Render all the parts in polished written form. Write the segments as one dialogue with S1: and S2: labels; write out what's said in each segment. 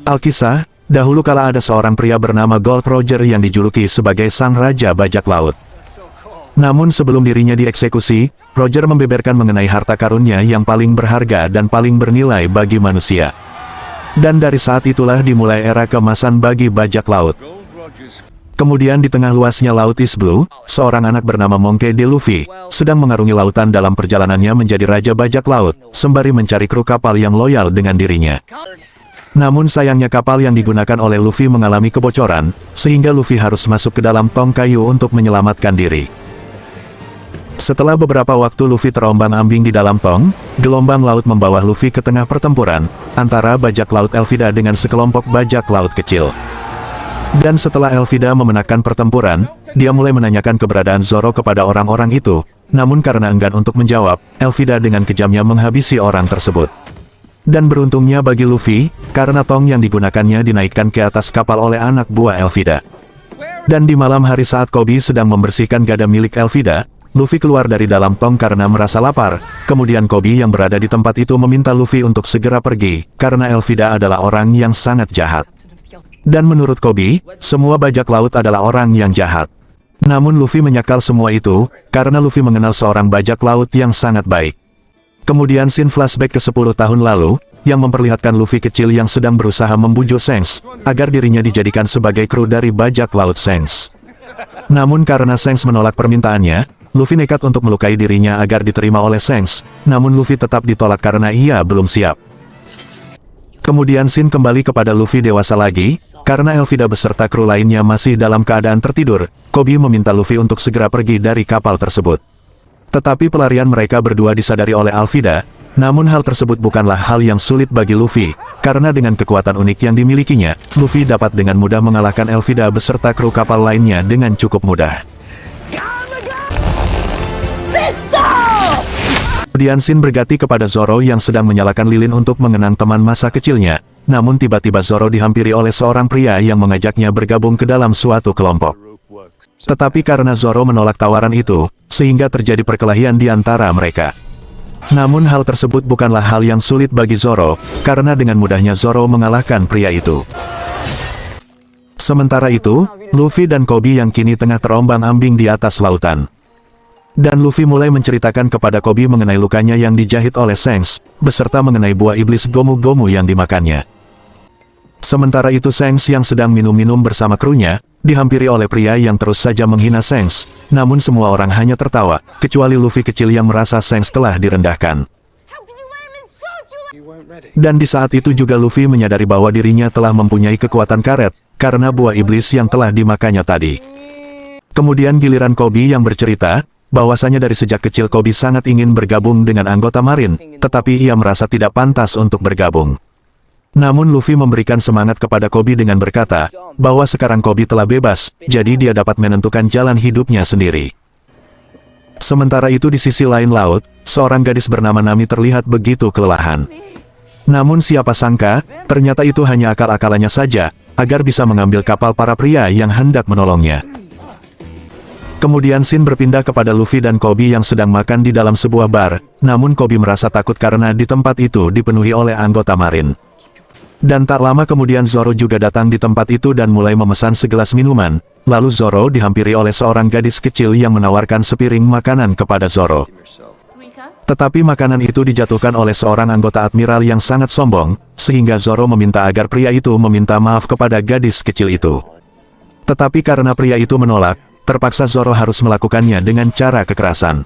S1: Alkisah, dahulu kala ada seorang pria bernama Gold Roger yang dijuluki sebagai Sang Raja Bajak Laut. Namun sebelum dirinya dieksekusi, Roger membeberkan mengenai harta karunnya yang paling berharga dan paling bernilai bagi manusia. Dan dari saat itulah dimulai era keemasan bagi bajak laut. Kemudian di tengah luasnya Laut East Blue, seorang anak bernama Monkey D. Luffy, sedang mengarungi lautan dalam perjalanannya menjadi Raja Bajak Laut, sembari mencari kru kapal yang loyal dengan dirinya. Namun sayangnya kapal yang digunakan oleh Luffy mengalami kebocoran, sehingga Luffy harus masuk ke dalam tong kayu untuk menyelamatkan diri. Setelah beberapa waktu Luffy terombang-ambing di dalam tong, gelombang laut membawa Luffy ke tengah pertempuran antara bajak laut Elvida dengan sekelompok bajak laut kecil. Dan setelah Elvida memenangkan pertempuran, dia mulai menanyakan keberadaan Zoro kepada orang-orang itu, namun karena enggan untuk menjawab, Elvida dengan kejamnya menghabisi orang tersebut. Dan beruntungnya bagi Luffy, karena tong yang digunakannya dinaikkan ke atas kapal oleh anak buah Elvida. Dan di malam hari saat Koby sedang membersihkan gada milik Elvida, Luffy keluar dari dalam tong karena merasa lapar. Kemudian Koby yang berada di tempat itu meminta Luffy untuk segera pergi, karena Elvida adalah orang yang sangat jahat. Dan menurut Koby, semua bajak laut adalah orang yang jahat. Namun Luffy menyangkal semua itu, karena Luffy mengenal seorang bajak laut yang sangat baik. Kemudian scene flashback ke 10 tahun lalu, yang memperlihatkan Luffy kecil yang sedang berusaha membujuk Shanks, agar dirinya dijadikan sebagai kru dari bajak laut Shanks. Namun karena Shanks menolak permintaannya, Luffy nekat untuk melukai dirinya agar diterima oleh Shanks, namun Luffy tetap ditolak karena ia belum siap. Kemudian scene kembali kepada Luffy dewasa lagi, karena Elvida beserta kru lainnya masih dalam keadaan tertidur, Koby meminta Luffy untuk segera pergi dari kapal tersebut. Tetapi pelarian mereka berdua disadari oleh Elvida, namun hal tersebut bukanlah hal yang sulit bagi Luffy, karena dengan kekuatan unik yang dimilikinya, Luffy dapat dengan mudah mengalahkan Elvida beserta kru kapal lainnya dengan cukup mudah. Kemudian Shin berganti kepada Zoro yang sedang menyalakan lilin untuk mengenang teman masa kecilnya, namun tiba-tiba Zoro dihampiri oleh seorang pria yang mengajaknya bergabung ke dalam suatu kelompok. Tetapi karena Zoro menolak tawaran itu, sehingga terjadi perkelahian di antara mereka. Namun hal tersebut bukanlah hal yang sulit bagi Zoro, karena dengan mudahnya Zoro mengalahkan pria itu. Sementara itu, Luffy dan Koby yang kini tengah terombang-ambing di atas lautan. Dan Luffy mulai menceritakan kepada Koby mengenai lukanya yang dijahit oleh Shanks, beserta mengenai buah iblis Gomu-Gomu yang dimakannya. Sementara itu Shanks yang sedang minum-minum bersama krunya, dihampiri oleh pria yang terus saja menghina Shanks, namun semua orang hanya tertawa, kecuali Luffy kecil yang merasa Shanks telah direndahkan. Dan di saat itu juga Luffy menyadari bahwa dirinya telah mempunyai kekuatan karet, karena buah iblis yang telah dimakannya tadi. Kemudian giliran Koby yang bercerita, bahwasanya dari sejak kecil Koby sangat ingin bergabung dengan anggota Marin, tetapi ia merasa tidak pantas untuk bergabung. Namun Luffy memberikan semangat kepada Koby dengan berkata, bahwa sekarang Koby telah bebas, jadi dia dapat menentukan jalan hidupnya sendiri. Sementara itu di sisi lain laut, seorang gadis bernama Nami terlihat begitu kelelahan. Namun siapa sangka, ternyata itu hanya akal-akalannya saja, agar bisa mengambil kapal para pria yang hendak menolongnya. Kemudian Shin berpindah kepada Luffy dan Koby yang sedang makan di dalam sebuah bar, namun Koby merasa takut karena di tempat itu dipenuhi oleh anggota Marin. Dan tak lama kemudian Zoro juga datang di tempat itu dan mulai memesan segelas minuman, lalu Zoro dihampiri oleh seorang gadis kecil yang menawarkan sepiring makanan kepada Zoro. Tetapi makanan itu dijatuhkan oleh seorang anggota Admiral yang sangat sombong, sehingga Zoro meminta agar pria itu meminta maaf kepada gadis kecil itu. Tetapi karena pria itu menolak, terpaksa Zoro harus melakukannya dengan cara kekerasan.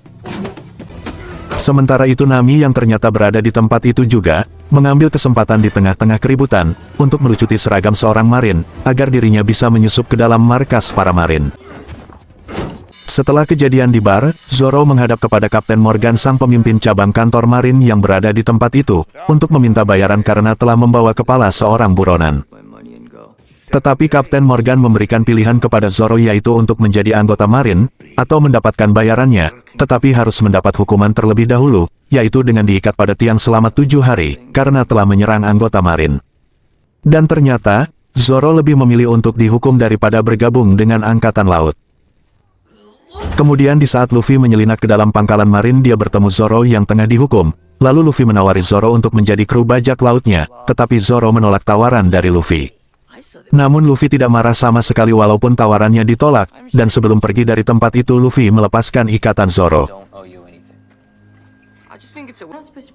S1: Sementara itu Nami yang ternyata berada di tempat itu juga, mengambil kesempatan di tengah-tengah keributan, untuk melucuti seragam seorang Marin, agar dirinya bisa menyusup ke dalam markas para Marin. Setelah kejadian di bar, Zoro menghadap kepada Kapten Morgan sang pemimpin cabang kantor Marin yang berada di tempat itu, untuk meminta bayaran karena telah membawa kepala seorang buronan. Tetapi Kapten Morgan memberikan pilihan kepada Zoro yaitu untuk menjadi anggota Marin, atau mendapatkan bayarannya, tetapi harus mendapat hukuman terlebih dahulu, yaitu dengan diikat pada tiang selama 7 hari, karena telah menyerang anggota Marin. Dan ternyata, Zoro lebih memilih untuk dihukum daripada bergabung dengan Angkatan Laut. Kemudian di saat Luffy menyelinap ke dalam pangkalan Marin dia bertemu Zoro yang tengah dihukum, Lalu Luffy menawari Zoro untuk menjadi kru bajak lautnya, tetapi Zoro menolak tawaran dari Luffy. Namun Luffy tidak marah sama sekali walaupun tawarannya ditolak, dan sebelum pergi dari tempat itu Luffy melepaskan ikatan Zoro.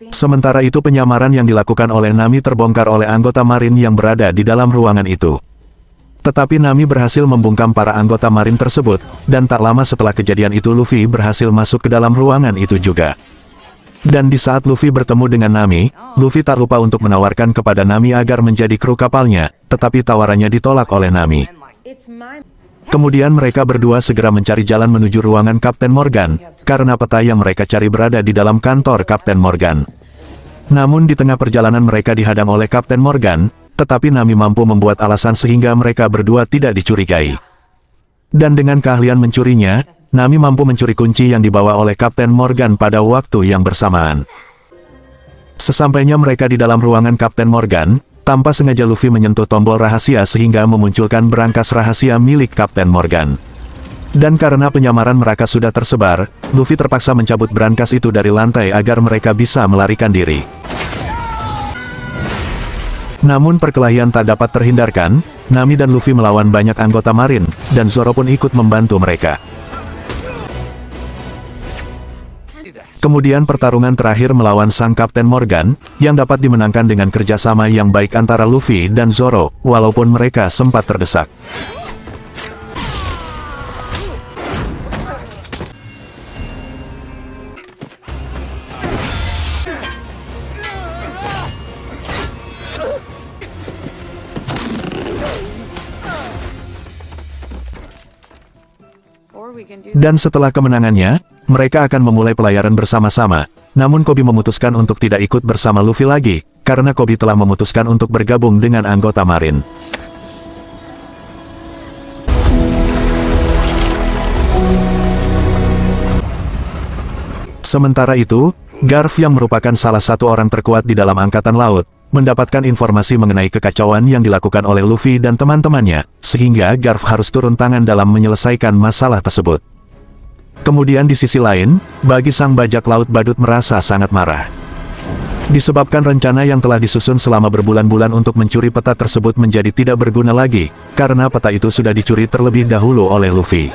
S1: Sementara itu penyamaran yang dilakukan oleh Nami terbongkar oleh anggota Marin yang berada di dalam ruangan itu. Tetapi Nami berhasil membungkam para anggota Marin tersebut, dan tak lama setelah kejadian itu Luffy berhasil masuk ke dalam ruangan itu juga. Dan di saat Luffy bertemu dengan Nami, Luffy tak lupa untuk menawarkan kepada Nami agar menjadi kru kapalnya, tetapi tawarannya ditolak oleh Nami. Kemudian mereka berdua segera mencari jalan menuju ruangan Kapten Morgan, karena peta yang mereka cari berada di dalam kantor Kapten Morgan. Namun di tengah perjalanan mereka dihadang oleh Kapten Morgan, tetapi Nami mampu membuat alasan sehingga mereka berdua tidak dicurigai. Dan dengan keahlian mencurinya, Nami mampu mencuri kunci yang dibawa oleh Kapten Morgan pada waktu yang bersamaan. Sesampainya mereka di dalam ruangan Kapten Morgan, tanpa sengaja Luffy menyentuh tombol rahasia sehingga memunculkan berangkas rahasia milik Kapten Morgan. Dan karena penyamaran mereka sudah tersebar, Luffy terpaksa mencabut berangkas itu dari lantai agar mereka bisa melarikan diri. Namun perkelahian tak dapat terhindarkan, Nami dan Luffy melawan banyak anggota Marin, dan Zoro pun ikut membantu mereka. Kemudian pertarungan terakhir melawan sang Kapten Morgan, yang dapat dimenangkan dengan kerjasama yang baik antara Luffy dan Zoro, walaupun mereka sempat terdesak. Dan setelah kemenangannya, mereka akan memulai pelayaran bersama-sama. Namun Koby memutuskan untuk tidak ikut bersama Luffy lagi, karena Koby telah memutuskan untuk bergabung dengan anggota Marin. Sementara itu, Garp yang merupakan salah satu orang terkuat di dalam Angkatan Laut, mendapatkan informasi mengenai kekacauan yang dilakukan oleh Luffy dan teman-temannya, sehingga Garp harus turun tangan dalam menyelesaikan masalah tersebut. Kemudian di sisi lain, bagi sang bajak laut badut merasa sangat marah. Disebabkan rencana yang telah disusun selama berbulan-bulan untuk mencuri peta tersebut menjadi tidak berguna lagi, karena peta itu sudah dicuri terlebih dahulu oleh Luffy.